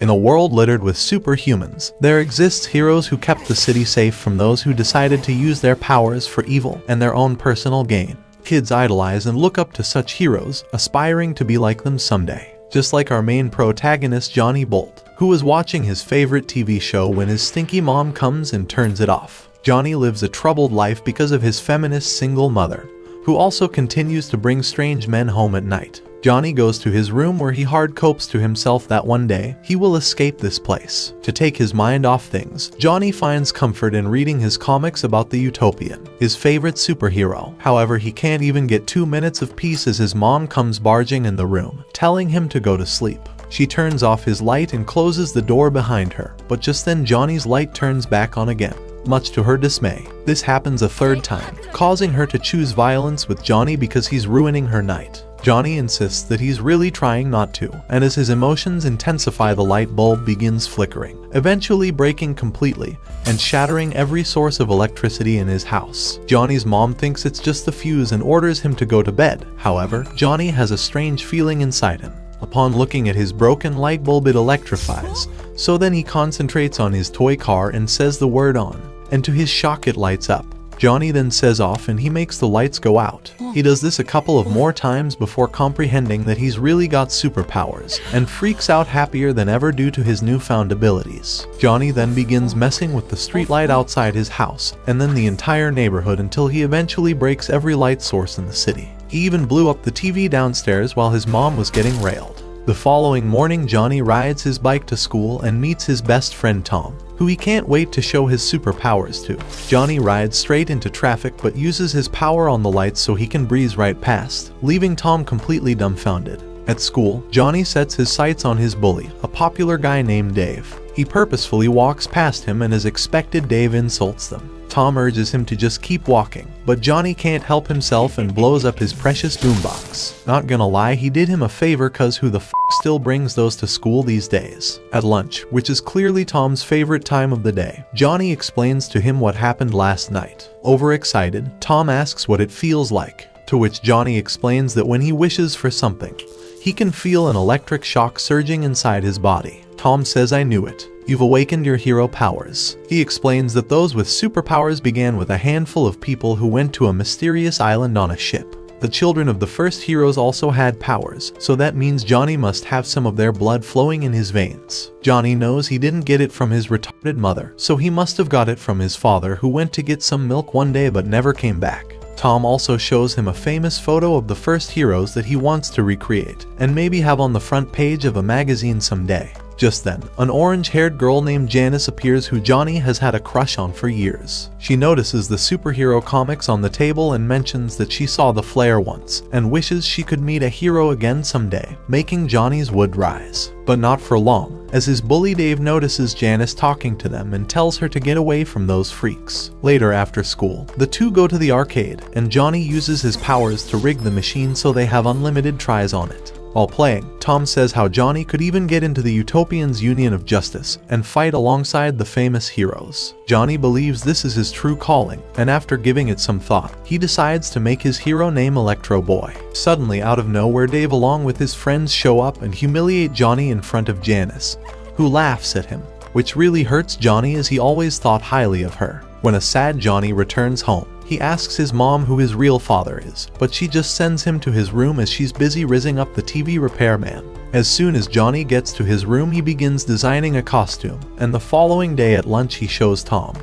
In a world littered with superhumans, there exists heroes who kept the city safe from those who decided to use their powers for evil and their own personal gain. Kids idolize and look up to such heroes, aspiring to be like them someday. Just like our main protagonist Johnny Bolt, who was watching his favorite TV show when his stinky mom comes and turns it off. Johnny lives a troubled life because of his feminist single mother, who also continues to bring strange men home at night. Johnny goes to his room where he hard copes to himself that one day he will escape this place. To take his mind off things, Johnny finds comfort in reading his comics about the Utopian, his favorite superhero. However, he can't even get 2 minutes of peace as his mom comes barging in the room, telling him to go to sleep. She turns off his light and closes the door behind her, but just then Johnny's light turns back on again. Much to her dismay, this happens a third time, causing her to choose violence with Johnny because he's ruining her night. Johnny insists that he's really trying not to, and as his emotions intensify, the light bulb begins flickering, eventually breaking completely and shattering every source of electricity in his house. Johnny's mom thinks it's just the fuse and orders him to go to bed. However, Johnny has a strange feeling inside him. Upon looking at his broken light bulb, it electrifies, so then he concentrates on his toy car and says the word on, and to his shock it lights up. Johnny then says off and he makes the lights go out. He does this a couple of more times before comprehending that he's really got superpowers, and freaks out happier than ever due to his newfound abilities. Johnny then begins messing with the streetlight outside his house, and then the entire neighborhood until he eventually breaks every light source in the city. He even blew up the TV downstairs while his mom was getting railed. The following morning, Johnny rides his bike to school and meets his best friend Tom, who he can't wait to show his superpowers to. Johnny rides straight into traffic but uses his power on the lights so he can breeze right past, leaving Tom completely dumbfounded. At school, Johnny sets his sights on his bully, a popular guy named Dave. He purposefully walks past him and as expected, Dave insults them. Tom urges him to just keep walking, but Johnny can't help himself and blows up his precious boombox. Not gonna lie, he did him a favor cause who the f still brings those to school these days? At lunch, which is clearly Tom's favorite time of the day, Johnny explains to him what happened last night. Overexcited, Tom asks what it feels like, to which Johnny explains that when he wishes for something, he can feel an electric shock surging inside his body. Tom says, "I knew it. You've awakened your hero powers." He explains that those with superpowers began with a handful of people who went to a mysterious island on a ship. The children of the first heroes also had powers, so that means Johnny must have some of their blood flowing in his veins. Johnny knows he didn't get it from his retarded mother, so he must have got it from his father, who went to get some milk one day but never came back. Tom also shows him a famous photo of the first heroes that he wants to recreate, and maybe have on the front page of a magazine someday. Just then, an orange-haired girl named Janice appears who Johnny has had a crush on for years. She notices the superhero comics on the table and mentions that she saw the flare once, and wishes she could meet a hero again someday, making Johnny's wood rise. But not for long, as his bully Dave notices Janice talking to them and tells her to get away from those freaks. Later after school, the two go to the arcade, and Johnny uses his powers to rig the machine so they have unlimited tries on it. While playing, Tom says how Johnny could even get into the Utopians' Union of Justice and fight alongside the famous heroes. Johnny believes this is his true calling, and after giving it some thought, he decides to make his hero name Electro Boy. Suddenly, out of nowhere, Dave along with his friends show up and humiliate Johnny in front of Janice, who laughs at him, which really hurts Johnny as he always thought highly of her. When a sad Johnny returns home, he asks his mom who his real father is, but she just sends him to his room as she's busy rizzing up the TV repairman. As soon as Johnny gets to his room, he begins designing a costume, and the following day at lunch he shows Tom,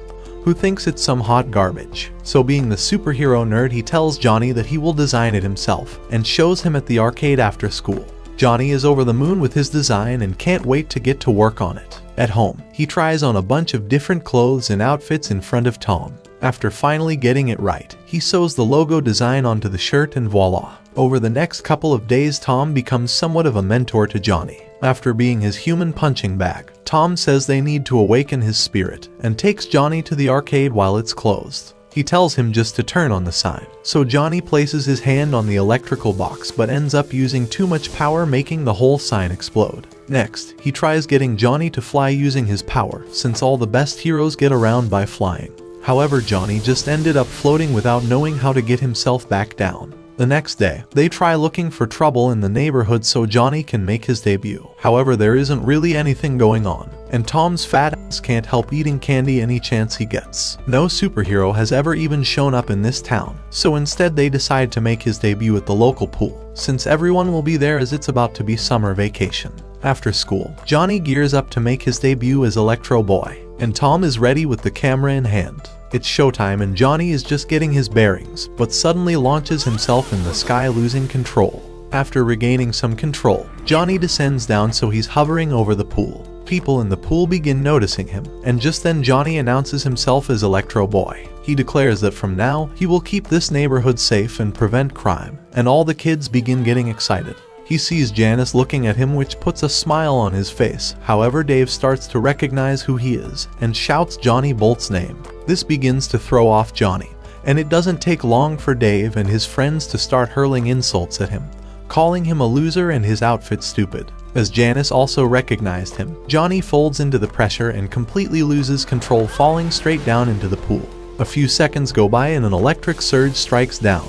who thinks it's some hot garbage. So being the superhero nerd, he tells Johnny that he will design it himself, and shows him at the arcade after school. Johnny is over the moon with his design and can't wait to get to work on it. At home, he tries on a bunch of different clothes and outfits in front of Tom. After finally getting it right, he sews the logo design onto the shirt and voila. Over the next couple of days, Tom becomes somewhat of a mentor to Johnny. After being his human punching bag, Tom says they need to awaken his spirit and takes Johnny to the arcade while it's closed. He tells him just to turn on the sign, so Johnny places his hand on the electrical box but ends up using too much power, making the whole sign explode. Next, he tries getting Johnny to fly using his power, since all the best heroes get around by flying. However, Johnny just ended up floating without knowing how to get himself back down. The next day, they try looking for trouble in the neighborhood so Johnny can make his debut. However, there isn't really anything going on, and Tom's fat ass can't help eating candy any chance he gets. No superhero has ever even shown up in this town, so instead they decide to make his debut at the local pool, since everyone will be there as it's about to be summer vacation. After school, Johnny gears up to make his debut as Electro Boy, and Tom is ready with the camera in hand. It's showtime and Johnny is just getting his bearings, but suddenly launches himself in the sky, losing control. After regaining some control, Johnny descends down so he's hovering over the pool. People in the pool begin noticing him, and just then Johnny announces himself as Electro Boy. He declares that from now, he will keep this neighborhood safe and prevent crime, and all the kids begin getting excited. He sees Janice looking at him, which puts a smile on his face. However, Dave starts to recognize who he is and shouts Johnny Bolt's name. This begins to throw off Johnny, and it doesn't take long for Dave and his friends to start hurling insults at him, calling him a loser and his outfit stupid. As Janice also recognized him, Johnny folds into the pressure and completely loses control, falling straight down into the pool. A few seconds go by and an electric surge strikes down,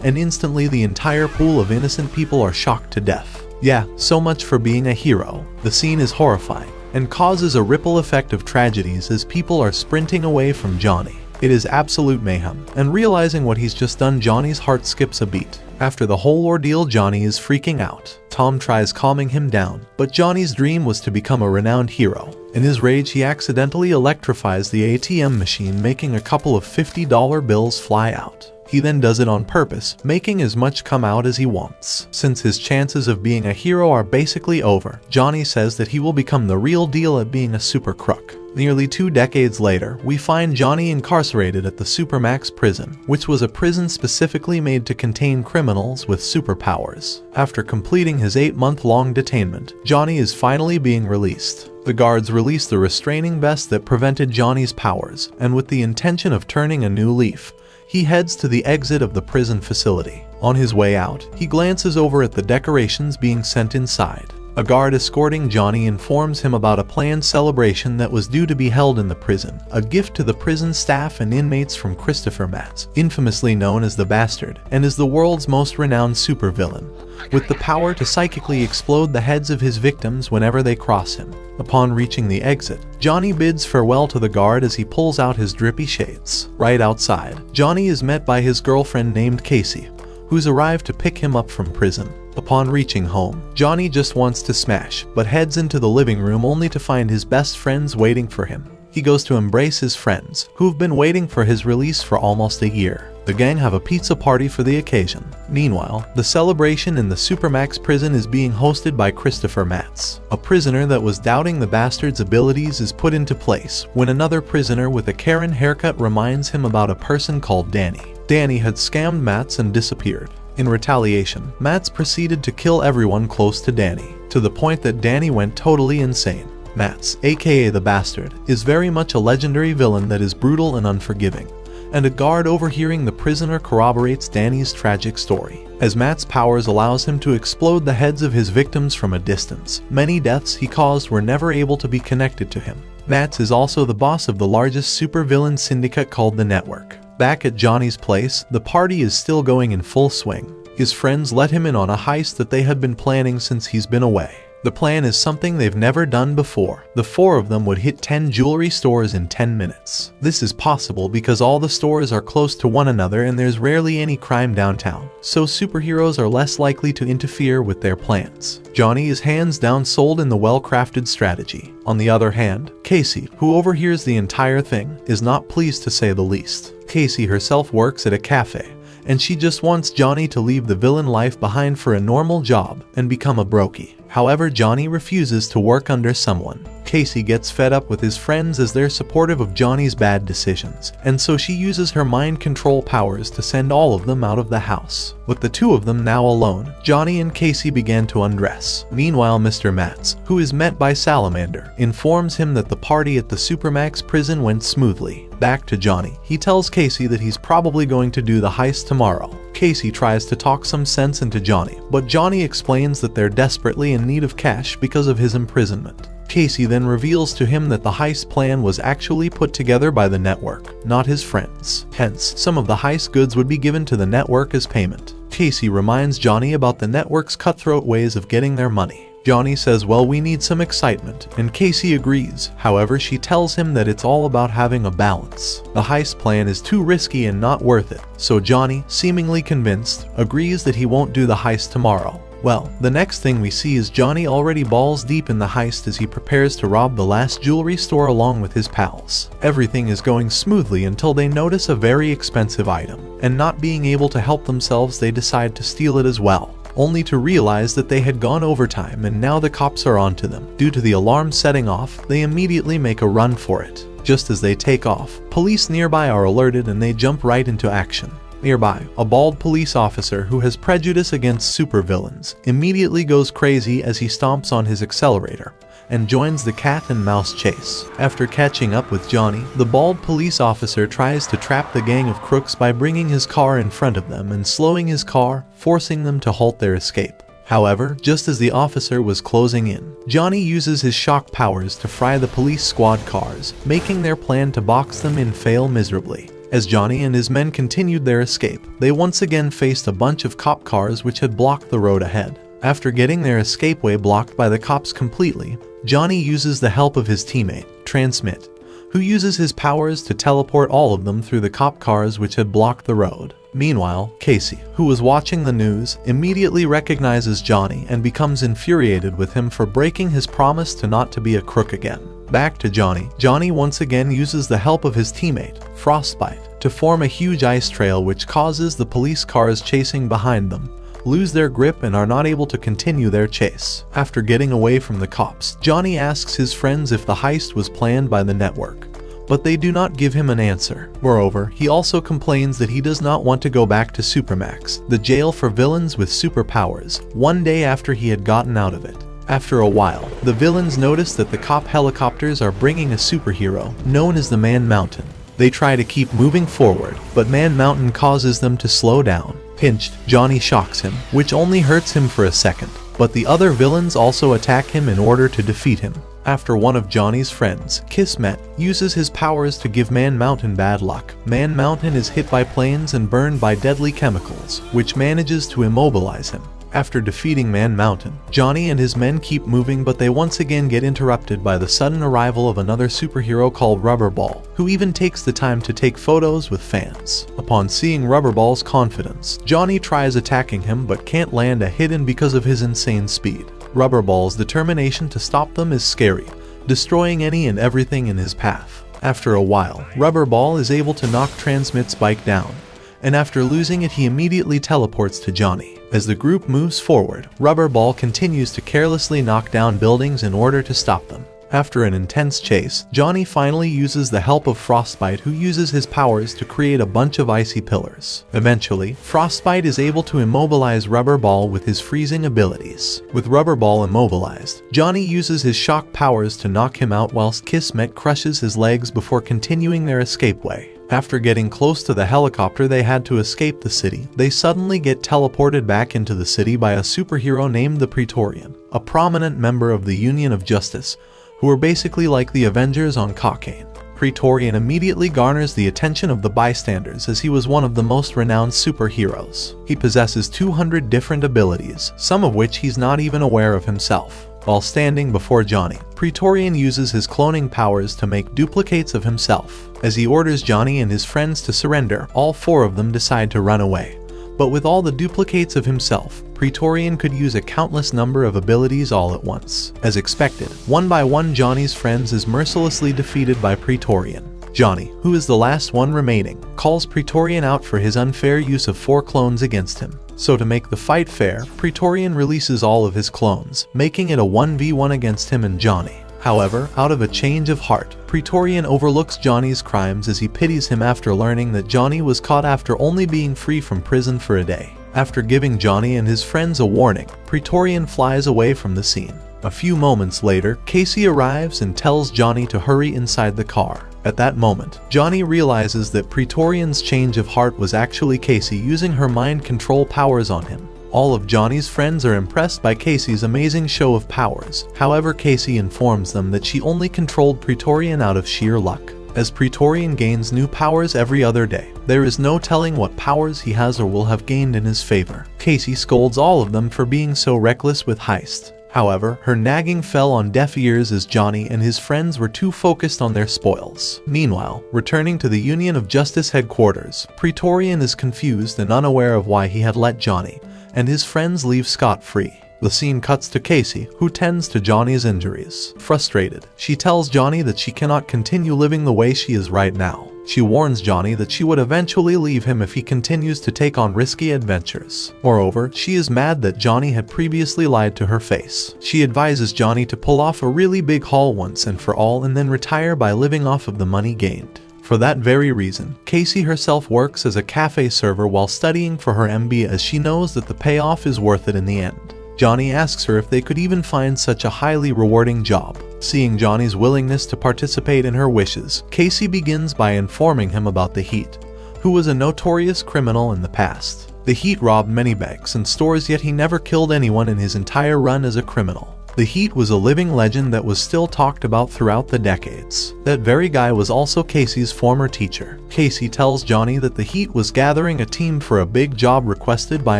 and instantly the entire pool of innocent people are shocked to death. Yeah, so much for being a hero. The scene is horrifying and causes a ripple effect of tragedies as people are sprinting away from Johnny. It is absolute mayhem, and realizing what he's just done, Johnny's heart skips a beat. After the whole ordeal, Johnny is freaking out. Tom tries calming him down, but Johnny's dream was to become a renowned hero. In his rage, he accidentally electrifies the ATM machine, making a couple of $50 bills fly out. He then does it on purpose, making as much come out as he wants. Since his chances of being a hero are basically over, Johnny says that he will become the real deal at being a super crook. Nearly 2 decades later, we find Johnny incarcerated at the Supermax prison, which was a prison specifically made to contain criminals with superpowers. After completing his 8-month-long detainment, Johnny is finally being released. The guards release the restraining vest that prevented Johnny's powers, and with the intention of turning a new leaf, he heads to the exit of the prison facility. On his way out, he glances over at the decorations being sent inside. A guard escorting Johnny informs him about a planned celebration that was due to be held in the prison, a gift to the prison staff and inmates from Christopher Matz, infamously known as the Bastard, and is the world's most renowned supervillain, with the power to psychically explode the heads of his victims whenever they cross him. Upon reaching the exit, Johnny bids farewell to the guard as he pulls out his drippy shades. Right outside, Johnny is met by his girlfriend named Kasey, who's arrived to pick him up from prison. Upon reaching home, Johnny just wants to smash, but heads into the living room only to find his best friends waiting for him. He goes to embrace his friends, who've been waiting for his release for almost a year. The gang have a pizza party for the occasion. Meanwhile, the celebration in the Supermax prison is being hosted by Christopher Matz. A prisoner that was doubting the Bastard's abilities is put into place when another prisoner with a Karen haircut reminds him about a person called Danny. Danny had scammed Matz and disappeared. In retaliation, Matz proceeded to kill everyone close to Danny, to the point that Danny went totally insane. Matz, aka the Bastard, is very much a legendary villain that is brutal and unforgiving, and a guard overhearing the prisoner corroborates Danny's tragic story. As Matt's powers allows him to explode the heads of his victims from a distance, many deaths he caused were never able to be connected to him. Matz is also the boss of the largest supervillain syndicate called the Network. Back at Johnny's place, the party is still going in full swing. His friends let him in on a heist that they had been planning since he's been away. The plan is something they've never done before. The 4 of them would hit 10 jewelry stores in 10 minutes. This is possible because all the stores are close to one another and there's rarely any crime downtown, so superheroes are less likely to interfere with their plans. Johnny is hands down sold in the well-crafted strategy. On the other hand, Kasey, who overhears the entire thing, is not pleased to say the least. Kasey herself works at a cafe, and she just wants Johnny to leave the villain life behind for a normal job and become a brokey. However, Johnny refuses to work under someone. Kasey gets fed up with his friends as they're supportive of Johnny's bad decisions, and so she uses her mind control powers to send all of them out of the house. With the 2 of them now alone, Johnny and Kasey began to undress. Meanwhile, Mr. Matz, who is met by Salamander, informs him that the party at the Supermax prison went smoothly. Back to Johnny, he tells Kasey that he's probably going to do the heist tomorrow. Kasey tries to talk some sense into Johnny, but Johnny explains that they're desperately in need of cash because of his imprisonment. Kasey then reveals to him that the heist plan was actually put together by the Network, not his friends. Hence, some of the heist goods would be given to the Network as payment. Kasey reminds Johnny about the network's cutthroat ways of getting their money. Johnny says, well, we need some excitement, and Kasey agrees. However, she tells him that it's all about having a balance. The heist plan is too risky and not worth it, so Johnny, seemingly convinced, agrees that he won't do the heist tomorrow. Well, the next thing we see is Johnny already balls deep in the heist as he prepares to rob the last jewelry store along with his pals. Everything is going smoothly until they notice a very expensive item, and not being able to help themselves, they decide to steal it as well, only to realize that they had gone overtime and now the cops are onto them. Due to the alarm setting off, they immediately make a run for it. Just as they take off, police nearby are alerted and they jump right into action. Nearby, a bald police officer who has prejudice against supervillains immediately goes crazy as he stomps on his accelerator and joins the cat and mouse chase. After catching up with Johnny, the bald police officer tries to trap the gang of crooks by bringing his car in front of them and slowing his car, forcing them to halt their escape. However, just as the officer was closing in, Johnny uses his shock powers to fry the police squad cars, making their plan to box them in fail miserably. As Johnny and his men continued their escape, they once again faced a bunch of cop cars which had blocked the road ahead. After getting their escapeway blocked by the cops completely, Johnny uses the help of his teammate, Transmit, who uses his powers to teleport all of them through the cop cars which had blocked the road. Meanwhile, Kasey, who was watching the news, immediately recognizes Johnny and becomes infuriated with him for breaking his promise to not to be a crook again. Back to Johnny. Johnny once again uses the help of his teammate, Frostbite, to form a huge ice trail which causes the police cars chasing behind them lose their grip and are not able to continue their chase. After getting away from the cops, Johnny asks his friends if the heist was planned by the network, but they do not give him an answer. Moreover, he also complains that he does not want to go back to Supermax, the jail for villains with superpowers, one day after he had gotten out of it. After a while, the villains notice that the cop helicopters are bringing a superhero, known as the Man Mountain. They try to keep moving forward, but Man Mountain causes them to slow down. Pinched, Johnny shocks him, which only hurts him for a second, but the other villains also attack him in order to defeat him. After one of Johnny's friends, Kismet, uses his powers to give Man Mountain bad luck, Man Mountain is hit by planes and burned by deadly chemicals, which manages to immobilize him. After defeating Man Mountain, Johnny and his men keep moving, but they once again get interrupted by the sudden arrival of another superhero called Rubberball, who even takes the time to take photos with fans. Upon seeing Rubberball's confidence, Johnny tries attacking him but can't land a hit because of his insane speed. Rubberball's determination to stop them is scary, destroying any and everything in his path. After a while, Rubberball is able to knock Transmit's bike down, and after losing it he immediately teleports to Johnny. As the group moves forward, Rubberball continues to carelessly knock down buildings in order to stop them. After an intense chase, Johnny finally uses the help of Frostbite, who uses his powers to create a bunch of icy pillars. Eventually, Frostbite is able to immobilize Rubberball with his freezing abilities. With Rubberball immobilized, Johnny uses his shock powers to knock him out whilst Kismet crushes his legs before continuing their escapeway. After getting close to the helicopter they had to escape the city, they suddenly get teleported back into the city by a superhero named the Praetorian, a prominent member of the Union of Justice, who are basically like the Avengers on cocaine. Praetorian immediately garners the attention of the bystanders as he was one of the most renowned superheroes. He possesses 200 different abilities, some of which he's not even aware of himself. While standing before Johnny, Praetorian uses his cloning powers to make duplicates of himself. As he orders Johnny and his friends to surrender, all four of them decide to run away. But with all the duplicates of himself, Praetorian could use a countless number of abilities all at once. As expected, one by one Johnny's friends is mercilessly defeated by Praetorian. Johnny, who is the last one remaining, calls Praetorian out for his unfair use of 4 clones against him. So to make the fight fair, Praetorian releases all of his clones, making it a 1v1 against him and Johnny. However, out of a change of heart, Praetorian overlooks Johnny's crimes as he pities him after learning that Johnny was caught after only being free from prison for a day. After giving Johnny and his friends a warning, Praetorian flies away from the scene. A few moments later, Kasey arrives and tells Johnny to hurry inside the car. At that moment, Johnny realizes that Praetorian's change of heart was actually Kasey using her mind control powers on him. All of Johnny's friends are impressed by Kasey's amazing show of powers. However, Kasey informs them that she only controlled Praetorian out of sheer luck. as Praetorian gains new powers every other day. There is no telling what powers he has or will have gained in his favor. Kasey scolds all of them for being so reckless with Heist. However, her nagging fell on deaf ears as Johnny and his friends were too focused on their spoils. Meanwhile, returning to the Union of Justice headquarters, Praetorian is confused and unaware of why he had let Johnny and his friends leave scot-free. The scene cuts to Kasey, who tends to Johnny's injuries. Frustrated, she tells Johnny that she cannot continue living the way she is right now. She warns Johnny that she would eventually leave him if he continues to take on risky adventures. Moreover, she is mad that Johnny had previously lied to her face. She advises Johnny to pull off a really big haul once and for all and then retire by living off of the money gained. For that very reason, Kasey herself works as a cafe server while studying for her MBA as she knows that the payoff is worth it in the end. Johnny asks her if they could even find such a highly rewarding job. Seeing Johnny's willingness to participate in her wishes, Kasey begins by informing him about the Heat, who was a notorious criminal in the past. The Heat robbed many banks and stores, yet he never killed anyone in his entire run as a criminal. The Heat was a living legend that was still talked about throughout the decades. That very guy was also Kasey's former teacher. Kasey tells Johnny that the Heat was gathering a team for a big job requested by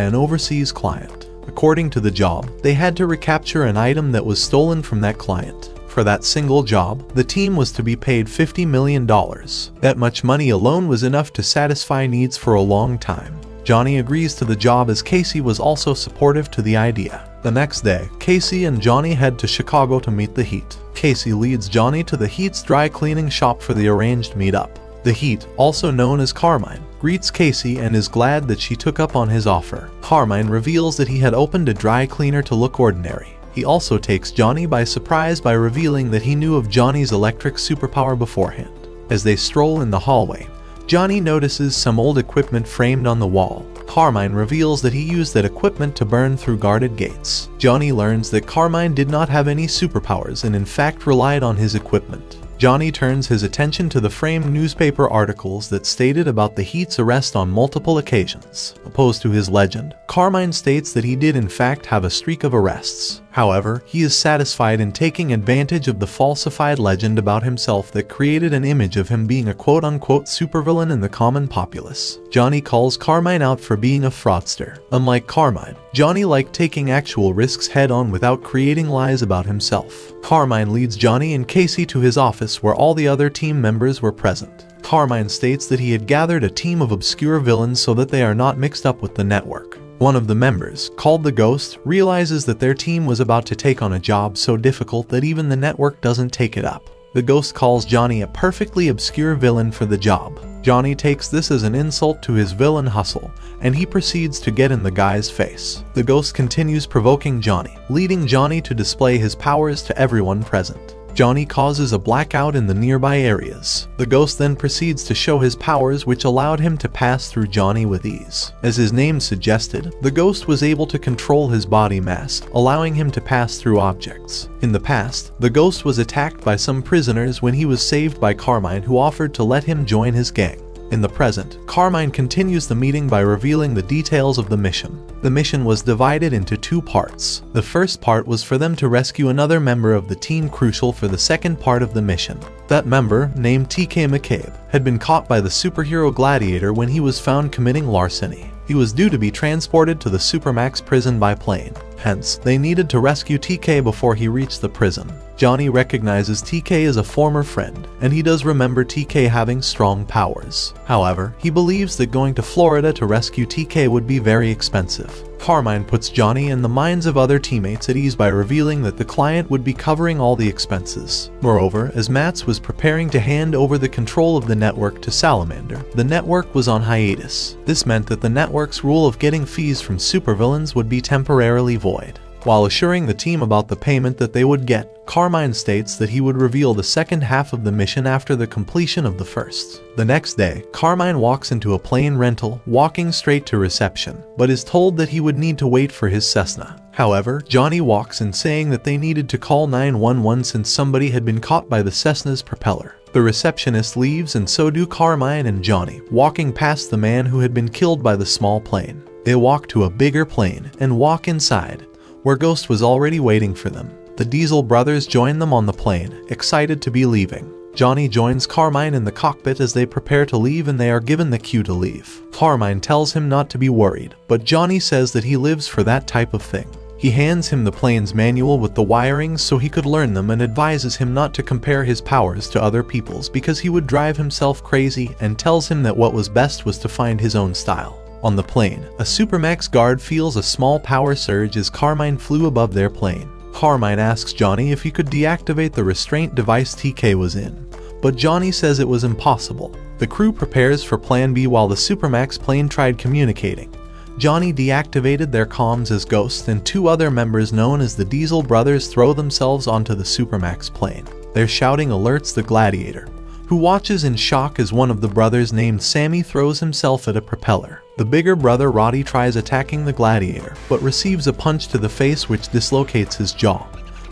an overseas client. According to the job, they had to recapture an item that was stolen from that client. For that single job, the team was to be paid $50 million. That much money alone was enough to satisfy needs for a long time. Johnny agrees to the job as Kasey was also supportive to the idea. The next day, Kasey and Johnny head to Chicago to meet the Heat. Kasey leads Johnny to the Heat's dry cleaning shop for the arranged meetup. The Heat, also known as Carmine, greets Kasey and is glad that she took up on his offer. Carmine reveals that he had opened a dry cleaner to look ordinary. He also takes Johnny by surprise by revealing that he knew of Johnny's electric superpower beforehand. As they stroll in the hallway, Johnny notices some old equipment framed on the wall. Carmine reveals that he used that equipment to burn through guarded gates. Johnny learns that Carmine did not have any superpowers and in fact relied on his equipment. Johnny turns his attention to the framed newspaper articles that stated about the Heat's arrest on multiple occasions. Opposed to his legend, Carmine states that he did in fact have a streak of arrests. However, he is satisfied in taking advantage of the falsified legend about himself that created an image of him being a quote-unquote supervillain in the common populace. Johnny calls Carmine out for being a fraudster. Unlike Carmine, Johnny liked taking actual risks head-on without creating lies about himself. Carmine leads Johnny and Kasey to his office where all the other team members were present. Carmine states that he had gathered a team of obscure villains so that they are not mixed up with the network. One of the members, called the Ghost, realizes that their team was about to take on a job so difficult that even the network doesn't take it up. The Ghost calls Johnny a perfectly obscure villain for the job. Johnny takes this as an insult to his villain hustle, and he proceeds to get in the guy's face. The Ghost continues provoking Johnny, leading Johnny to display his powers to everyone present. Johnny causes a blackout in the nearby areas. The Ghost then proceeds to show his powers, which allowed him to pass through Johnny with ease. As his name suggested, the Ghost was able to control his body mass, allowing him to pass through objects. In the past, the Ghost was attacked by some prisoners when he was saved by Carmine, who offered to let him join his gang. In the present, Carmine continues the meeting by revealing the details of the mission. The mission was divided into two parts. The first part was for them to rescue another member of the team crucial for the second part of the mission. That member, named TK McCabe, had been caught by the superhero Gladiator when he was found committing larceny. He was due to be transported to the Supermax prison by plane. Hence, they needed to rescue TK before he reached the prison. Johnny recognizes TK as a former friend, and he does remember TK having strong powers. However, he believes that going to Florida to rescue TK would be very expensive. Carmine puts Johnny and the minds of other teammates at ease by revealing that the client would be covering all the expenses. Moreover, as Mats was preparing to hand over the control of the network to Salamander, the network was on hiatus. This meant that the network's rule of getting fees from supervillains would be temporarily void. While assuring the team about the payment that they would get, Carmine states that he would reveal the second half of the mission after the completion of the first. The next day, Carmine walks into a plane rental, walking straight to reception, but is told that he would need to wait for his Cessna. However, Johnny walks in saying that they needed to call 911 since somebody had been caught by the Cessna's propeller. The receptionist leaves and so do Carmine and Johnny, walking past the man who had been killed by the small plane. They walk to a bigger plane and walk inside, where Ghost was already waiting for them. The Diesel brothers join them on the plane, excited to be leaving. Johnny joins Carmine in the cockpit as they prepare to leave and they are given the cue to leave. Carmine tells him not to be worried, but Johnny says that he lives for that type of thing. He hands him the plane's manual with the wirings so he could learn them and advises him not to compare his powers to other people's because he would drive himself crazy, and tells him that what was best was to find his own style. On the plane, a Supermax guard feels a small power surge as Carmine flew above their plane. Carmine asks Johnny if he could deactivate the restraint device TK was in, but Johnny says it was impossible. The crew prepares for Plan B while the Supermax plane tried communicating. Johnny deactivated their comms as Ghost and two other members known as the Diesel brothers throw themselves onto the Supermax plane. Their shouting alerts the Gladiator, who watches in shock as one of the brothers named Sammy throws himself at a propeller. The bigger brother Roddy tries attacking the Gladiator, but receives a punch to the face which dislocates his jaw.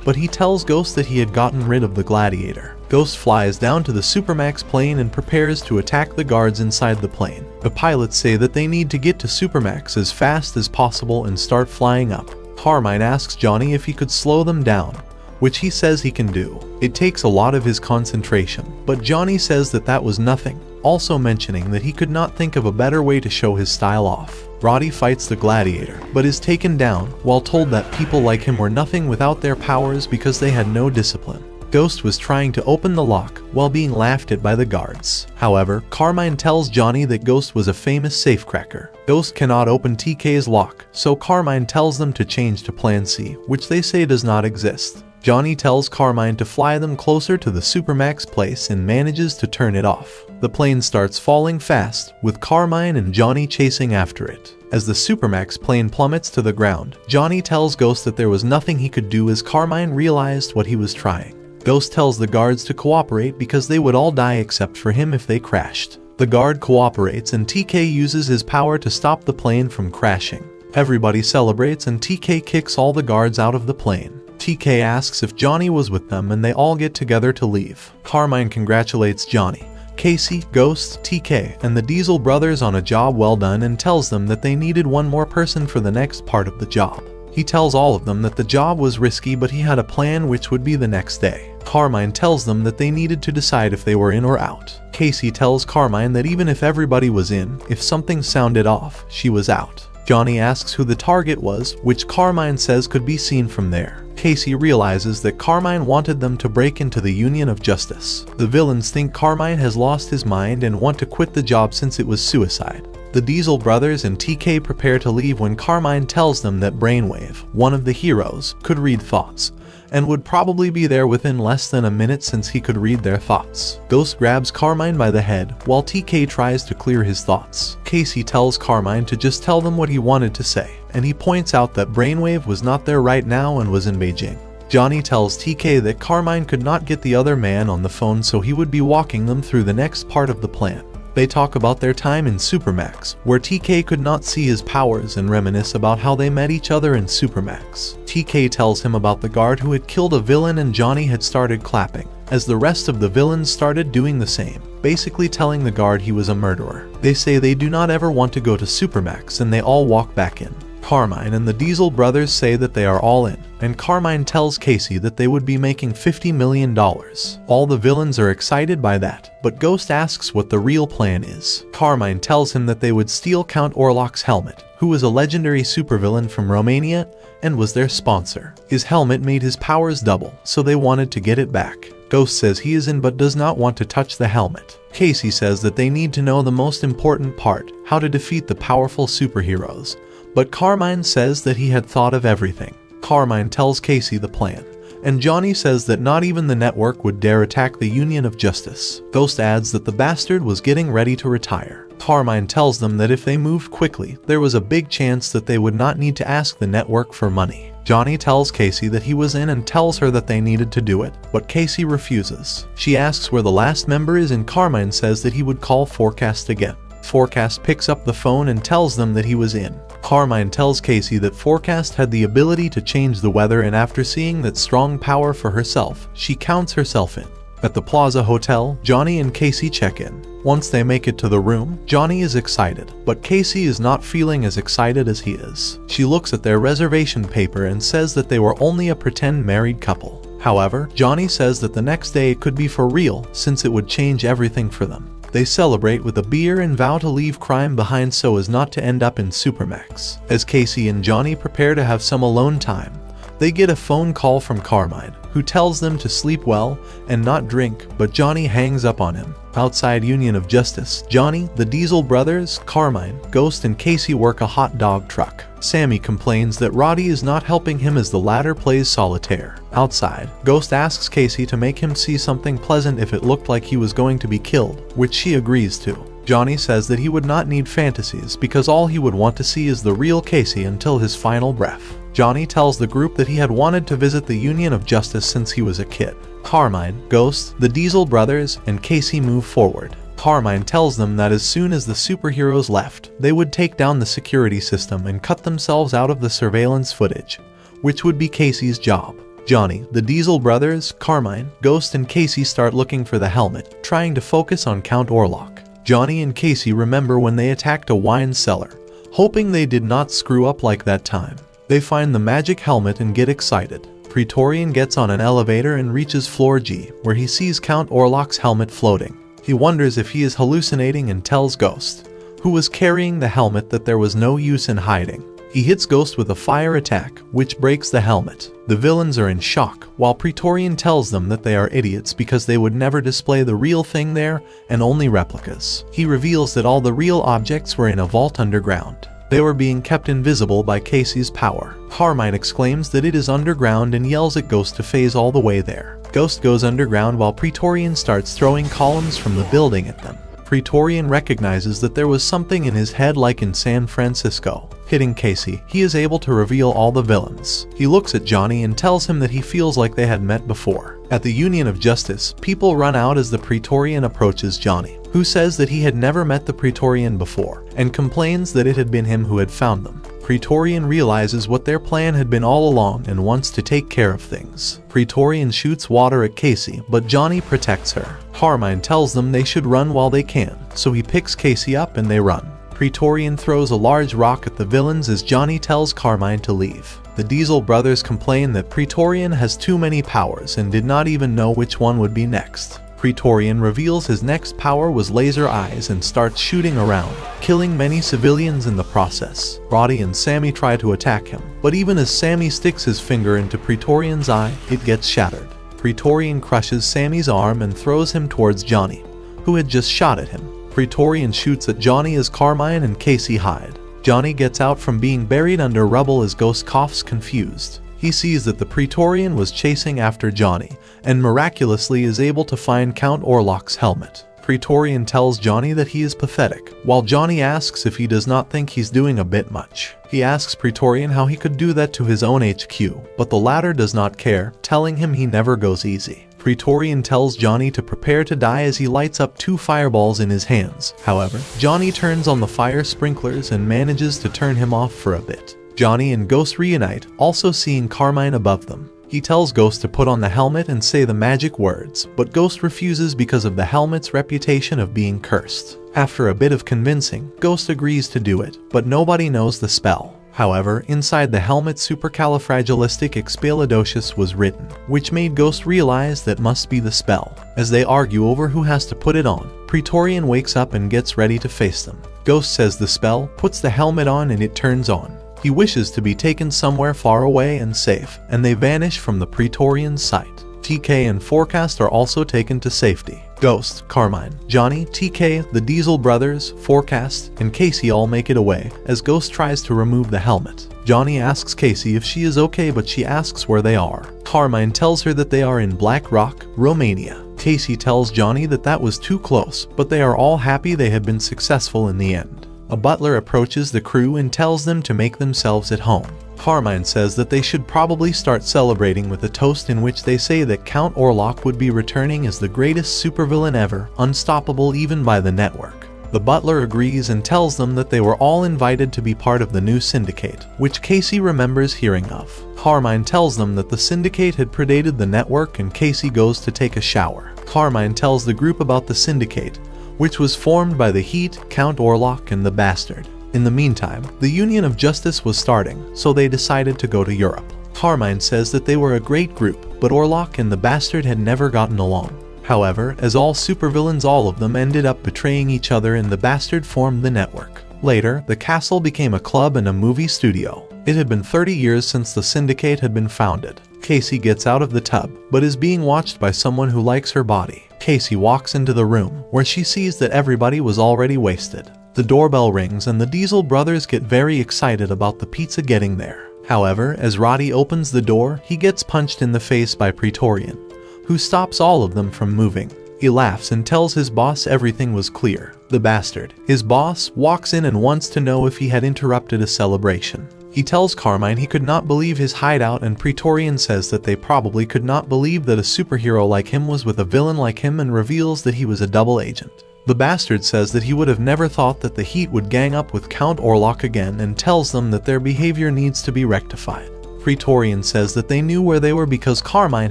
But he tells Ghost that he had gotten rid of the Gladiator. Ghost flies down to the Supermax plane and prepares to attack the guards inside the plane. The pilots say that they need to get to Supermax as fast as possible and start flying up. Carmine asks Johnny if he could slow them down, which he says he can do. It takes a lot of his concentration, but Johnny says that that was nothing, also mentioning that he could not think of a better way to show his style off. Roddy fights the Gladiator, but is taken down while told that people like him were nothing without their powers because they had no discipline. Ghost was trying to open the lock while being laughed at by the guards. However, Carmine tells Johnny that Ghost was a famous safecracker. Ghost cannot open TK's lock, so Carmine tells them to change to Plan C, which they say does not exist. Johnny tells Carmine to fly them closer to the Supermax place and manages to turn it off. The plane starts falling fast, with Carmine and Johnny chasing after it. As the Supermax plane plummets to the ground, Johnny tells Ghost that there was nothing he could do as Carmine realized what he was trying. Ghost tells the guards to cooperate because they would all die except for him if they crashed. The guard cooperates and TK uses his power to stop the plane from crashing. Everybody celebrates and TK kicks all the guards out of the plane. TK asks if Johnny was with them and they all get together to leave. Carmine congratulates Johnny, Kasey, Ghost, TK, and the Diesel brothers on a job well done and tells them that they needed one more person for the next part of the job. He tells all of them that the job was risky but he had a plan which would be the next day. Carmine tells them that they needed to decide if they were in or out. Kasey tells Carmine that even if everybody was in, if something sounded off, she was out. Johnny asks who the target was, which Carmine says could be seen from there. Kasey realizes that Carmine wanted them to break into the Union of Justice. The villains think Carmine has lost his mind and want to quit the job since it was suicide. The Diesel brothers and TK prepare to leave when Carmine tells them that Brainwave, one of the heroes, could read thoughts, and would probably be there within less than a minute since he could read their thoughts. Ghost grabs Carmine by the head while TK tries to clear his thoughts. Kasey tells Carmine to just tell them what he wanted to say, and he points out that Brainwave was not there right now and was in Beijing. Johnny tells TK that Carmine could not get the other man on the phone, so he would be walking them through the next part of the plan. They talk about their time in Supermax, where TK could not see his powers and reminisce about how they met each other in Supermax. TK tells him about the guard who had killed a villain and Johnny had started clapping, as the rest of the villains started doing the same, basically telling the guard he was a murderer. They say they do not ever want to go to Supermax and they all walk back in. Carmine and the Diesel brothers say that they are all in, and Carmine tells Kasey that they would be making $50 million. All the villains are excited by that, but Ghost asks what the real plan is. Carmine tells him that they would steal Count Orlok's helmet, who was a legendary supervillain from Romania and was their sponsor. His helmet made his powers double, so they wanted to get it back. Ghost says he is in but does not want to touch the helmet. Kasey says that they need to know the most important part, how to defeat the powerful superheroes. But Carmine says that he had thought of everything. Carmine tells Kasey the plan, and Johnny says that not even the network would dare attack the Union of Justice. Ghost adds that the bastard was getting ready to retire. Carmine tells them that if they moved quickly, there was a big chance that they would not need to ask the network for money. Johnny tells Kasey that he was in and tells her that they needed to do it, but Kasey refuses. She asks where the last member is and Carmine says that he would call Forecast again. Forecast picks up the phone and tells them that he was in. Carmine tells Kasey that Forecast had the ability to change the weather, and after seeing that strong power for herself, she counts herself in. At the Plaza Hotel, Johnny and Kasey check in. Once they make it to the room, Johnny is excited, but Kasey is not feeling as excited as he is. She looks at their reservation paper and says that they were only a pretend married couple. However, Johnny says that the next day it could be for real since it would change everything for them. They celebrate with a beer and vow to leave crime behind so as not to end up in Supermax. As Kasey and Johnny prepare to have some alone time, they get a phone call from Carmine, who tells them to sleep well and not drink, but Johnny hangs up on him. Outside Union of Justice, Johnny, the Diesel brothers, Carmine, Ghost and Kasey work a hot dog truck. Sammy complains that Roddy is not helping him as the latter plays solitaire. Outside, Ghost asks Kasey to make him see something pleasant if it looked like he was going to be killed, which she agrees to. Johnny says that he would not need fantasies because all he would want to see is the real Kasey until his final breath. Johnny tells the group that he had wanted to visit the Union of Justice since he was a kid. Carmine, Ghost, the Diesel brothers, and Kasey move forward. Carmine tells them that as soon as the superheroes left, they would take down the security system and cut themselves out of the surveillance footage, which would be Kasey's job. Johnny, the Diesel brothers, Carmine, Ghost, and Kasey start looking for the helmet, trying to focus on Count Orlok. Johnny and Kasey remember when they attacked a wine cellar, hoping they did not screw up like that time. They find the magic helmet and get excited. Praetorian gets on an elevator and reaches floor G, where he sees Count Orlok's helmet floating. He wonders if he is hallucinating and tells Ghost, who was carrying the helmet, that there was no use in hiding. He hits Ghost with a fire attack, which breaks the helmet. The villains are in shock, while Praetorian tells them that they are idiots because they would never display the real thing there and only replicas. He reveals that all the real objects were in a vault underground. They were being kept invisible by Kasey's power. Carmine exclaims that it is underground and yells at Ghost to phase all the way there. Ghost goes underground while Praetorian starts throwing columns from the building at them. Praetorian recognizes that there was something in his head like in San Francisco. Hitting Kasey, he is able to reveal all the villains. He looks at Johnny and tells him that he feels like they had met before. At the Union of Justice, people run out as the Praetorian approaches Johnny, who says that he had never met the Praetorian before, and complains that it had been him who had found them. Praetorian realizes what their plan had been all along and wants to take care of things. Praetorian shoots water at Kasey, but Johnny protects her. Carmine tells them they should run while they can, so he picks Kasey up and they run. Praetorian throws a large rock at the villains as Johnny tells Carmine to leave. The Diesel brothers complain that Praetorian has too many powers and did not even know which one would be next. Praetorian reveals his next power was laser eyes and starts shooting around, killing many civilians in the process. Roddy and Sammy try to attack him, but even as Sammy sticks his finger into Praetorian's eye, it gets shattered. Praetorian crushes Sammy's arm and throws him towards Johnny, who had just shot at him. Praetorian shoots at Johnny as Carmine and Kasey hide. Johnny gets out from being buried under rubble as Ghost coughs confused. He sees that the Praetorian was chasing after Johnny, and miraculously is able to find Count Orlok's helmet. Praetorian tells Johnny that he is pathetic, while Johnny asks if he does not think he's doing a bit much. He asks Praetorian how he could do that to his own HQ, but the latter does not care, telling him he never goes easy. Praetorian tells Johnny to prepare to die as he lights up 2 fireballs in his hands. However, Johnny turns on the fire sprinklers and manages to turn him off for a bit. Johnny and Ghost reunite, also seeing Carmine above them. He tells Ghost to put on the helmet and say the magic words, but Ghost refuses because of the helmet's reputation of being cursed. After a bit of convincing, Ghost agrees to do it, but nobody knows the spell. However, inside the helmet supercalifragilisticexpialidocious was written, which made Ghost realize that must be the spell. As they argue over who has to put it on, Praetorian wakes up and gets ready to face them. Ghost says the spell, puts the helmet on, and it turns on. He wishes to be taken somewhere far away and safe, and they vanish from the Praetorian's sight. TK and Forecast are also taken to safety. Ghost, Carmine, Johnny, TK, the Diesel brothers, Forecast, and Kasey all make it away, as Ghost tries to remove the helmet. Johnny asks Kasey if she is okay, but she asks where they are. Carmine tells her that they are in Black Rock, Romania. Kasey tells Johnny that that was too close, but they are all happy they have been successful in the end. A butler approaches the crew and tells them to make themselves at home. Carmine says that they should probably start celebrating with a toast in which they say that Count Orlok would be returning as the greatest supervillain ever, unstoppable even by the network. The butler agrees and tells them that they were all invited to be part of the new syndicate, which Kasey remembers hearing of. Carmine tells them that the syndicate had predated the network and Kasey goes to take a shower. Carmine tells the group about the syndicate, which was formed by the Heat, Count Orlok, and the Bastard. In the meantime, the Union of Justice was starting, so they decided to go to Europe. Carmine says that they were a great group, but Orlok and the Bastard had never gotten along. However, as all supervillains, all of them ended up betraying each other and the Bastard formed the network. Later, the castle became a club and a movie studio. It had been 30 years since the Syndicate had been founded. Kasey gets out of the tub, but is being watched by someone who likes her body. Kasey walks into the room, where she sees that everybody was already wasted. The doorbell rings and the Diesel brothers get very excited about the pizza getting there. However, as Roddy opens the door, he gets punched in the face by Praetorian, who stops all of them from moving. He laughs and tells his boss everything was clear. The Bastard, his boss, walks in and wants to know if he had interrupted a celebration. He tells Carmine he could not believe his hideout, and Praetorian says that they probably could not believe that a superhero like him was with a villain like him, and reveals that he was a double agent. The Bastard says that he would have never thought that the Heat would gang up with Count Orlok again, and tells them that their behavior needs to be rectified. Praetorian says that they knew where they were because Carmine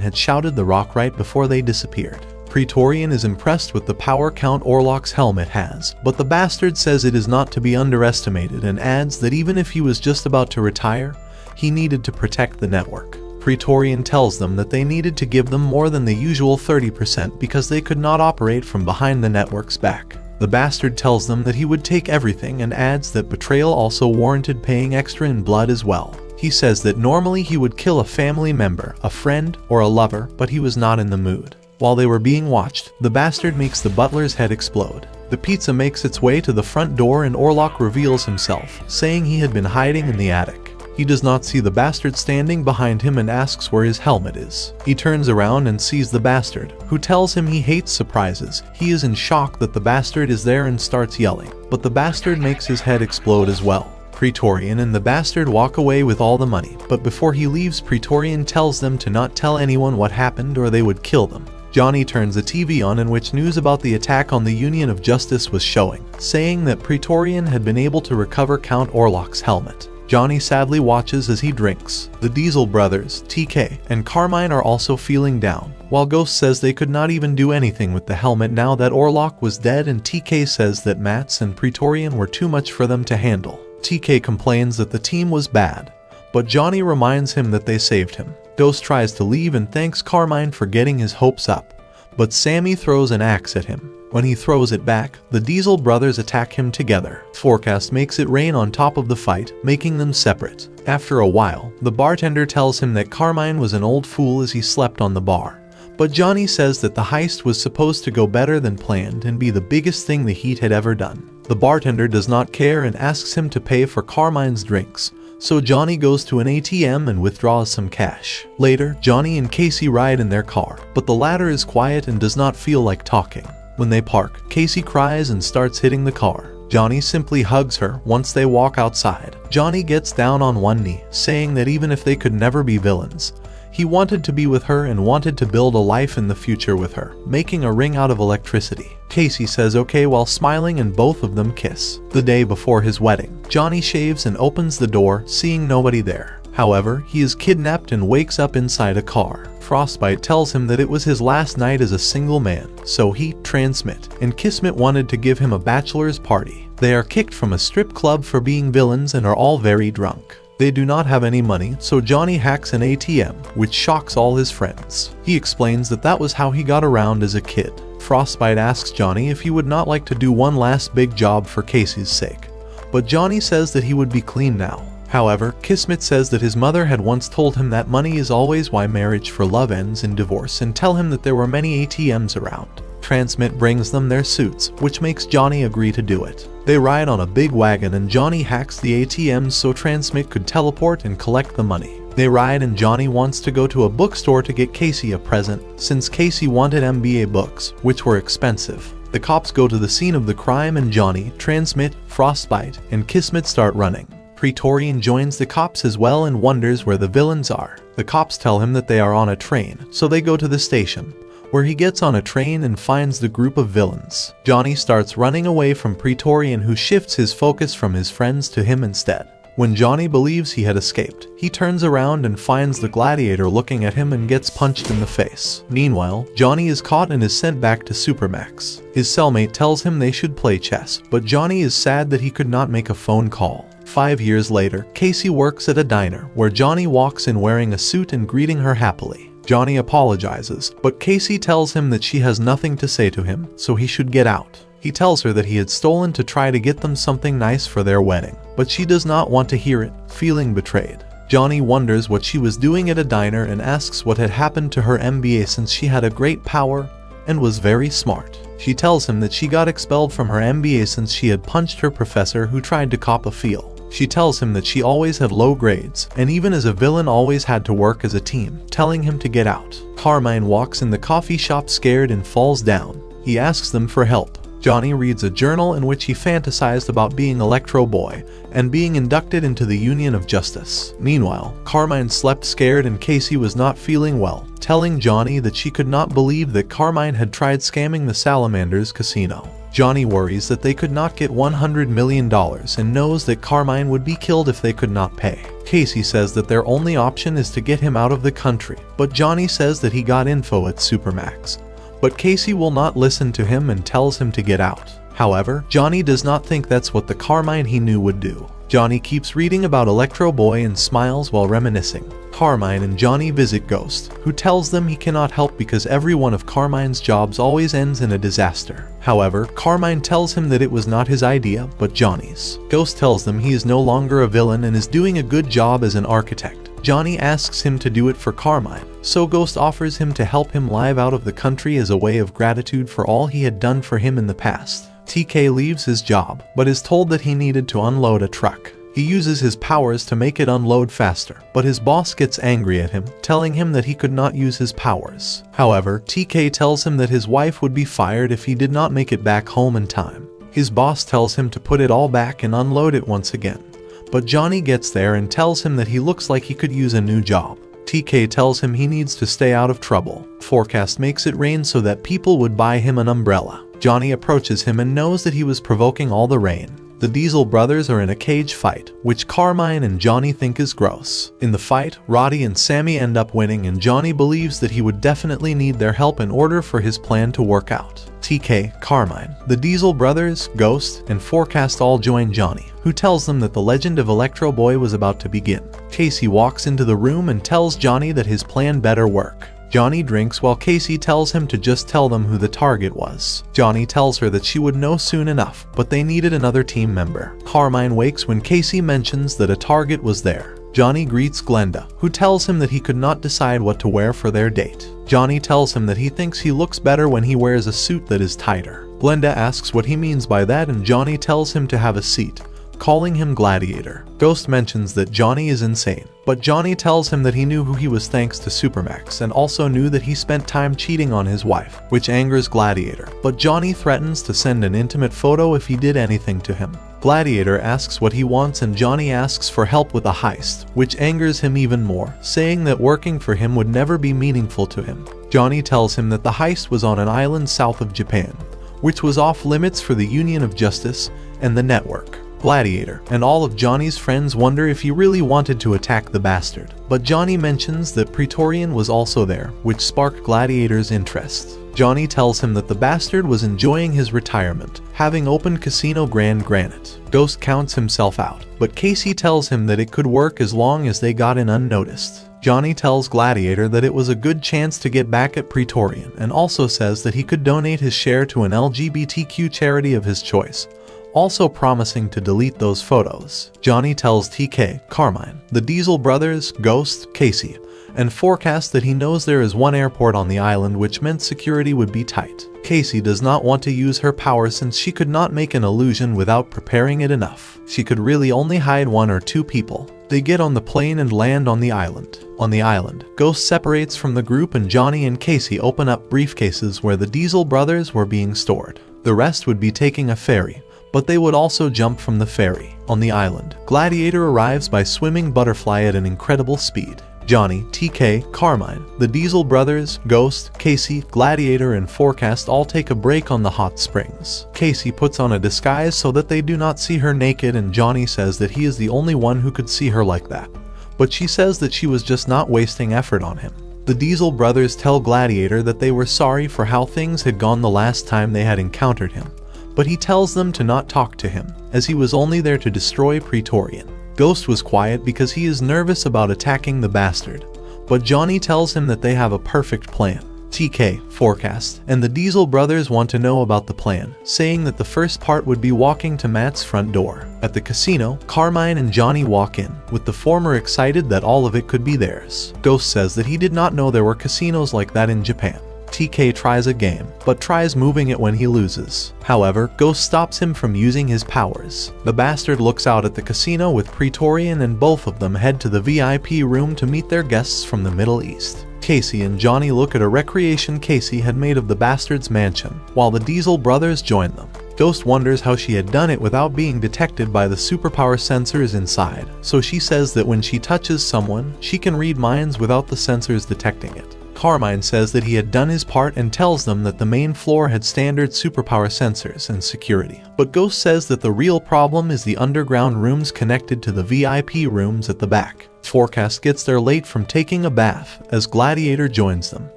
had shouted the rock right before they disappeared. Praetorian is impressed with the power Count Orlok's helmet has, but the Bastard says it is not to be underestimated and adds that even if he was just about to retire, he needed to protect the network. Praetorian tells them that they needed to give them more than the usual 30% because they could not operate from behind the network's back. The Bastard tells them that he would take everything and adds that betrayal also warranted paying extra in blood as well. He says that normally he would kill a family member, a friend, or a lover, but he was not in the mood. While they were being watched, the Bastard makes the butler's head explode. The pizza makes its way to the front door and Orlok reveals himself, saying he had been hiding in the attic. He does not see the Bastard standing behind him and asks where his helmet is. He turns around and sees the Bastard, who tells him he hates surprises. He is in shock that the Bastard is there and starts yelling, but the Bastard makes his head explode as well. Praetorian and the Bastard walk away with all the money, but before he leaves, Praetorian tells them to not tell anyone what happened or they would kill them. Johnny turns the TV on, in which news about the attack on the Union of Justice was showing, saying that Praetorian had been able to recover Count Orlok's helmet. Johnny sadly watches as he drinks. The Diesel brothers, TK, and Carmine are also feeling down, while Ghost says they could not even do anything with the helmet now that Orlok was dead, and TK says that Mats and Praetorian were too much for them to handle. TK complains that the team was bad, but Johnny reminds him that they saved him. Ghost tries to leave and thanks Carmine for getting his hopes up, but Sammy throws an axe at him. When he throws it back, the Diesel brothers attack him together. Forecast makes it rain on top of the fight, making them separate. After a while, the bartender tells him that Carmine was an old fool as he slept on the bar. But Johnny says that the heist was supposed to go better than planned and be the biggest thing the Heat had ever done. The bartender does not care and asks him to pay for Carmine's drinks, so Johnny goes to an ATM and withdraws some cash. Later, Johnny and Kasey ride in their car, but the latter is quiet and does not feel like talking. When they park, Kasey cries and starts hitting the car. Johnny simply hugs her once they walk outside. Johnny gets down on one knee, saying that even if they could never be villains, he wanted to be with her and wanted to build a life in the future with her, making a ring out of electricity. Kasey says okay while smiling and both of them kiss. The day before his wedding, Johnny shaves and opens the door, seeing nobody there. However, he is kidnapped and wakes up inside a car. Frostbite tells him that it was his last night as a single man, so he, Transmit, and Kismet wanted to give him a bachelor's party. They are kicked from a strip club for being villains and are all very drunk. They do not have any money, so Johnny hacks an ATM, which shocks all his friends. He explains that that was how he got around as a kid. Frostbite asks Johnny if he would not like to do one last big job for Kasey's sake, but Johnny says that he would be clean now. However, Kismet says that his mother had once told him that money is always why marriage for love ends in divorce, and tell him that there were many ATMs around. Transmit brings them their suits, which makes Johnny agree to do it. They ride on a big wagon and Johnny hacks the ATMs so Transmit could teleport and collect the money. They ride and Johnny wants to go to a bookstore to get Kasey a present, since Kasey wanted MBA books, which were expensive. The cops go to the scene of the crime and Johnny, Transmit, Frostbite, and Kismet start running. Praetorian joins the cops as well and wonders where the villains are. The cops tell him that they are on a train, so they go to the station, where he gets on a train and finds the group of villains. Johnny starts running away from Praetorian, who shifts his focus from his friends to him instead. When Johnny believes he had escaped, he turns around and finds the Gladiator looking at him and gets punched in the face. Meanwhile, Johnny is caught and is sent back to Supermax. His cellmate tells him they should play chess, but Johnny is sad that he could not make a phone call. 5 years later, Kasey works at a diner, where Johnny walks in wearing a suit and greeting her happily. Johnny apologizes, but Kasey tells him that she has nothing to say to him, so he should get out. He tells her that he had stolen to try to get them something nice for their wedding, but she does not want to hear it, feeling betrayed. Johnny wonders what she was doing at a diner and asks what had happened to her MBA since she had a great power and was very smart. She tells him that she got expelled from her MBA since she had punched her professor who tried to cop a feel. She tells him that she always had low grades, and even as a villain always had to work as a team, telling him to get out. Carmine walks in the coffee shop scared and falls down. He asks them for help. Johnny reads a journal in which he fantasized about being Electro Boy and being inducted into the Union of Justice. Meanwhile, Carmine slept scared and Kasey was not feeling well, telling Johnny that she could not believe that Carmine had tried scamming the Salamanders casino. Johnny worries that they could not get $100 million and knows that Carmine would be killed if they could not pay. Kasey says that their only option is to get him out of the country, but Johnny says that he got info at Supermax. But Kasey will not listen to him and tells him to get out. However, Johnny does not think that's what the Carmine he knew would do. Johnny keeps reading about Electro Boy and smiles while reminiscing. Carmine and Johnny visit Ghost, who tells them he cannot help because every one of Carmine's jobs always ends in a disaster. However, Carmine tells him that it was not his idea, but Johnny's. Ghost tells them he is no longer a villain and is doing a good job as an architect. Johnny asks him to do it for Carmine, so Ghost offers him to help him live out of the country as a way of gratitude for all he had done for him in the past. TK leaves his job, but is told that he needed to unload a truck. He uses his powers to make it unload faster, but his boss gets angry at him, telling him that he could not use his powers. However, TK tells him that his wife would be fired if he did not make it back home in time. His boss tells him to put it all back and unload it once again. But Johnny gets there and tells him that he looks like he could use a new job. TK tells him he needs to stay out of trouble. Forecast makes it rain so that people would buy him an umbrella. Johnny approaches him and knows that he was provoking all the rain. The Diesel brothers are in a cage fight, which Carmine and Johnny think is gross. In the fight, Roddy and Sammy end up winning and Johnny believes that he would definitely need their help in order for his plan to work out. TK, Carmine, the Diesel brothers, Ghost, and Forecast all join Johnny, who tells them that the legend of Electro Boy was about to begin. Kasey walks into the room and tells Johnny that his plan better work. Johnny drinks while Kasey tells him to just tell them who the target was. Johnny tells her that she would know soon enough, but they needed another team member. Carmine wakes when Kasey mentions that a target was there. Johnny greets Glenda, who tells him that he could not decide what to wear for their date. Johnny tells him that he thinks he looks better when he wears a suit that is tighter. Glenda asks what he means by that and Johnny tells him to have a seat, calling him Gladiator. Ghost mentions that Johnny is insane, but Johnny tells him that he knew who he was thanks to Supermax and also knew that he spent time cheating on his wife, which angers Gladiator, but Johnny threatens to send an intimate photo if he did anything to him. Gladiator asks what he wants and Johnny asks for help with a heist, which angers him even more, saying that working for him would never be meaningful to him. Johnny tells him that the heist was on an island south of Japan, which was off limits for the Union of Justice and the network. Gladiator and all of Johnny's friends wonder if he really wanted to attack the bastard, but Johnny mentions that Praetorian was also there, which sparked Gladiator's interest. Johnny tells him that the bastard was enjoying his retirement, having opened Casino Grand Granite. Ghost counts himself out, but Kasey tells him that it could work as long as they got in unnoticed. Johnny tells Gladiator that it was a good chance to get back at Praetorian and also says that he could donate his share to an LGBTQ charity of his choice, also promising to delete those photos. Johnny tells TK, Carmine, the Diesel brothers, Ghost, Kasey, and Forecast that he knows there is one airport on the island, which meant security would be tight. Kasey does not want to use her power since she could not make an illusion without preparing it enough. She could really only hide 1 or 2 people. They get on the plane and land on the island. On the island, Ghost separates from the group and Johnny and Kasey open up briefcases where the Diesel brothers were being stored. The rest would be taking a ferry, but they would also jump from the ferry. On the island, Gladiator arrives by swimming butterfly at an incredible speed. Johnny, TK, Carmine, the Diesel brothers, Ghost, Kasey, Gladiator, and Forecast all take a break on the hot springs. Kasey puts on a disguise so that they do not see her naked and Johnny says that he is the only one who could see her like that. But she says that she was just not wasting effort on him. The Diesel brothers tell Gladiator that they were sorry for how things had gone the last time they had encountered him, but he tells them to not talk to him, as he was only there to destroy Praetorian. Ghost was quiet because he is nervous about attacking the bastard, but Johnny tells him that they have a perfect plan. TK, Forecast, and the Diesel brothers want to know about the plan, saying that the first part would be walking to Matt's front door. At the casino, Carmine and Johnny walk in, with the former excited that all of it could be theirs. Ghost says that he did not know there were casinos like that in Japan. TK tries a game, but tries moving it when he loses. However, Ghost stops him from using his powers. The bastard looks out at the casino with Praetorian, and both of them head to the VIP room to meet their guests from the Middle East. Kasey and Johnny look at a recreation Kasey had made of the bastard's mansion, while the Diesel brothers join them. Ghost wonders how she had done it without being detected by the superpower sensors inside, so she says that when she touches someone, she can read minds without the sensors detecting it. Carmine says that he had done his part and tells them that the main floor had standard superpower sensors and security. But Ghost says that the real problem is the underground rooms connected to the VIP rooms at the back. Forecast gets there late from taking a bath, as Gladiator joins them.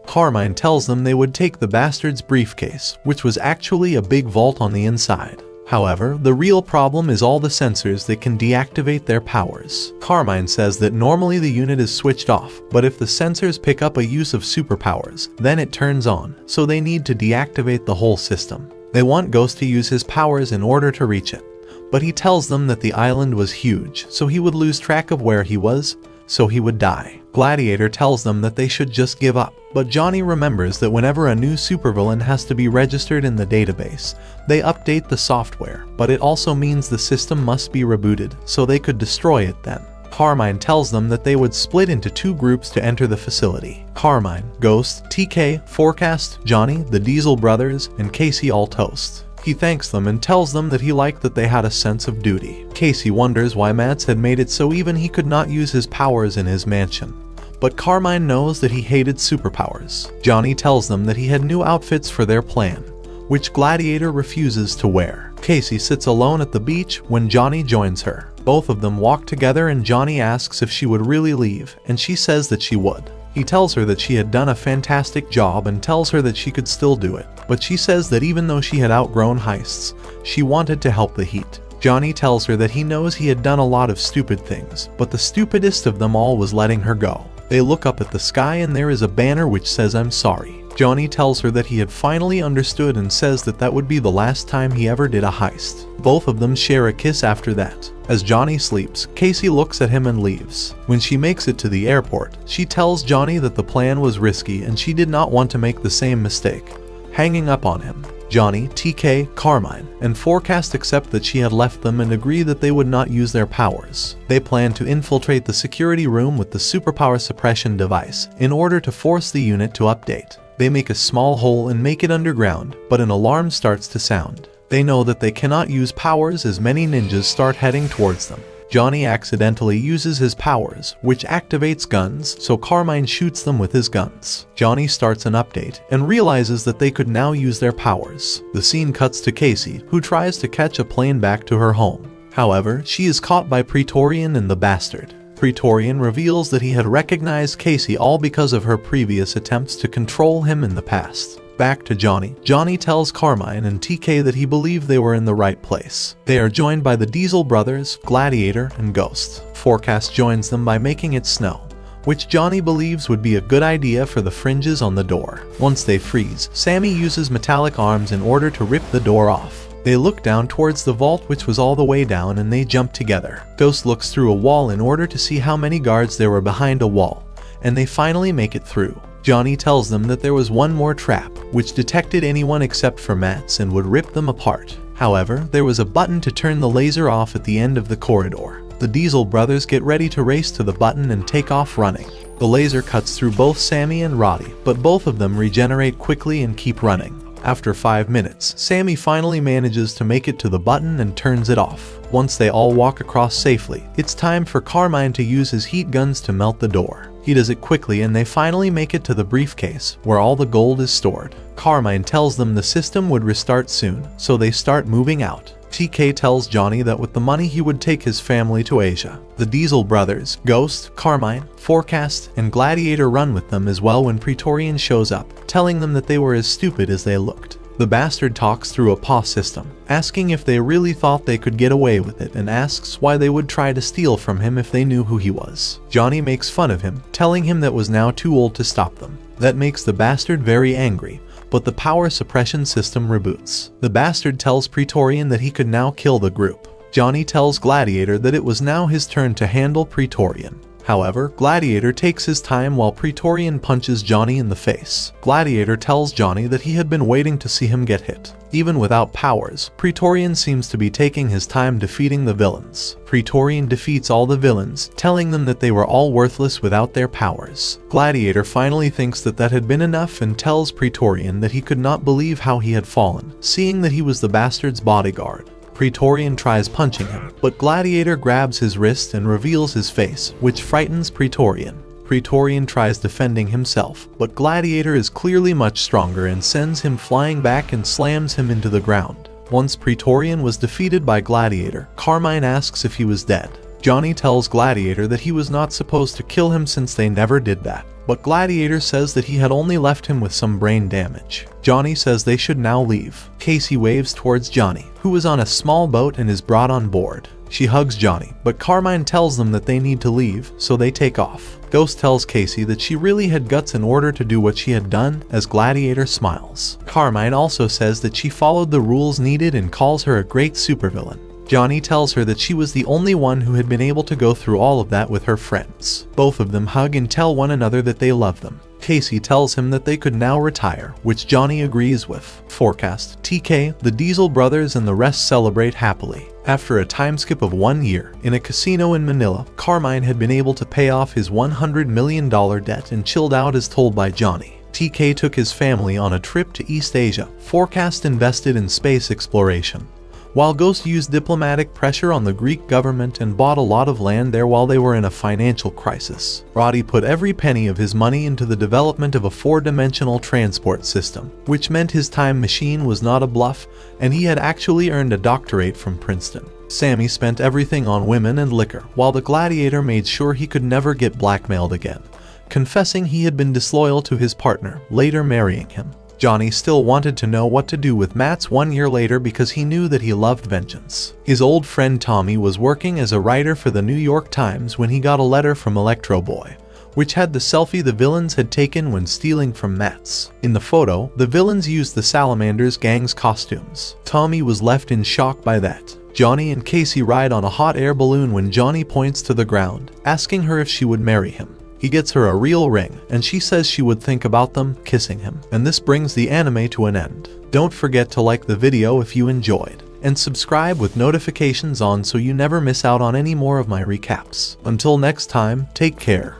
Carmine tells them they would take the bastard's briefcase, which was actually a big vault on the inside. However, the real problem is all the sensors that can deactivate their powers. Carmine says that normally the unit is switched off, but if the sensors pick up a use of superpowers, then it turns on, so they need to deactivate the whole system. They want Ghost to use his powers in order to reach it, but he tells them that the island was huge, so he would lose track of where he was, so he would die. Gladiator tells them that they should just give up, but Johnny remembers that whenever a new supervillain has to be registered in the database, they update the software, but it also means the system must be rebooted, so they could destroy it then. Carmine tells them that they would split into two groups to enter the facility. Carmine, Ghost, TK, Forecast, Johnny, the Diesel brothers, and Kasey all toast. He thanks them and tells them that he liked that they had a sense of duty. Kasey wonders why Mads had made it so even he could not use his powers in his mansion. But Carmine knows that he hated superpowers. Johnny tells them that he had new outfits for their plan, which Gladiator refuses to wear. Kasey sits alone at the beach when Johnny joins her. Both of them walk together and Johnny asks if she would really leave, and she says that she would. He tells her that she had done a fantastic job and tells her that she could still do it, but she says that even though she had outgrown heists, she wanted to help the Heat. Johnny tells her that he knows he had done a lot of stupid things, but the stupidest of them all was letting her go. They look up at the sky and there is a banner which says "I'm sorry." Johnny tells her that he had finally understood and says that that would be the last time he ever did a heist. Both of them share a kiss after that. As Johnny sleeps, Kasey looks at him and leaves. When she makes it to the airport, she tells Johnny that the plan was risky and she did not want to make the same mistake, hanging up on him. Johnny, TK, Carmine, and Forecast accept that she had left them and agree that they would not use their powers. They plan to infiltrate the security room with the superpower suppression device in order to force the unit to update. They make a small hole and make it underground, but an alarm starts to sound. They know that they cannot use powers as many ninjas start heading towards them. Johnny accidentally uses his powers, which activates guns, so Carmine shoots them with his guns. Johnny starts an update and realizes that they could now use their powers. The scene cuts to Kasey, who tries to catch a plane back to her home. However, she is caught by Praetorian and the bastard. Praetorian reveals that he had recognized Kasey all because of her previous attempts to control him in the past. Back to Johnny. Johnny tells Carmine and TK that he believed they were in the right place. They are joined by the Diesel brothers, Gladiator, and Ghost. Forecast joins them by making it snow, which Johnny believes would be a good idea for the fringes on the door. Once they freeze, Sammy uses metallic arms in order to rip the door off. They look down towards the vault, which was all the way down, and they jump together. Ghost looks through a wall in order to see how many guards there were behind a wall, and they finally make it through. Johnny tells them that there was one more trap, which detected anyone except for Mats and would rip them apart. However, there was a button to turn the laser off at the end of the corridor. The Diesel brothers get ready to race to the button and take off running. The laser cuts through both Sammy and Roddy, but both of them regenerate quickly and keep running. After 5 minutes, Sammy finally manages to make it to the button and turns it off. Once they all walk across safely, it's time for Carmine to use his heat guns to melt the door. He does it quickly and they finally make it to the briefcase, where all the gold is stored. Carmine tells them the system would restart soon, so they start moving out. TK tells Johnny that with the money he would take his family to Asia. The Diesel brothers, Ghost, Carmine, Forecast, and Gladiator run with them as well when Praetorian shows up, telling them that they were as stupid as they looked. The bastard talks through a PAW system, asking if they really thought they could get away with it, and asks why they would try to steal from him if they knew who he was. Johnny makes fun of him, telling him that was now too old to stop them. That makes the bastard very angry, but the power suppression system reboots. The bastard tells Praetorian that he could now kill the group. Johnny tells Gladiator that it was now his turn to handle Praetorian. However, Gladiator takes his time while Praetorian punches Johnny in the face. Gladiator tells Johnny that he had been waiting to see him get hit. Even without powers, Praetorian seems to be taking his time defeating the villains. Praetorian defeats all the villains, telling them that they were all worthless without their powers. Gladiator finally thinks that had been enough and tells Praetorian that he could not believe how he had fallen, seeing that he was the bastard's bodyguard. Praetorian tries punching him, but Gladiator grabs his wrist and reveals his face, which frightens Praetorian. Praetorian tries defending himself, but Gladiator is clearly much stronger and sends him flying back and slams him into the ground. Once Praetorian was defeated by Gladiator, Carmine asks if he was dead. Johnny tells Gladiator that he was not supposed to kill him since they never did that, but Gladiator says that he had only left him with some brain damage. Johnny says they should now leave. Kasey waves towards Johnny, who is on a small boat and is brought on board. She hugs Johnny, but Carmine tells them that they need to leave, so they take off. Ghost tells Kasey that she really had guts in order to do what she had done, as Gladiator smiles. Carmine also says that she followed the rules needed and calls her a great supervillain. Johnny tells her that she was the only one who had been able to go through all of that with her friends. Both of them hug and tell one another that they love them. Kasey tells him that they could now retire, which Johnny agrees with. Forecast: TK, the Diesel brothers and the rest celebrate happily. After a time skip of 1 year, in a casino in Manila, Carmine had been able to pay off his $100 million debt and chilled out as told by Johnny. TK took his family on a trip to East Asia. Forecast invested in space exploration, while Ghost used diplomatic pressure on the Greek government and bought a lot of land there while they were in a financial crisis. Roddy put every penny of his money into the development of a 4-dimensional transport system, which meant his time machine was not a bluff, and he had actually earned a doctorate from Princeton. Sammy spent everything on women and liquor, while the Gladiator made sure he could never get blackmailed again, confessing he had been disloyal to his partner, later marrying him. Johnny still wanted to know what to do with Mats 1 year later because he knew that he loved vengeance. His old friend Tommy was working as a writer for the New York Times when he got a letter from Electro Boy, which had the selfie the villains had taken when stealing from Mats. In the photo, the villains used the Salamanders gang's costumes. Tommy was left in shock by that. Johnny and Kasey ride on a hot air balloon when Johnny points to the ground, asking her if she would marry him. He gets her a real ring, and she says she would think about them kissing him. And this brings the anime to an end. Don't forget to like the video if you enjoyed, and subscribe with notifications on so you never miss out on any more of my recaps. Until next time, take care.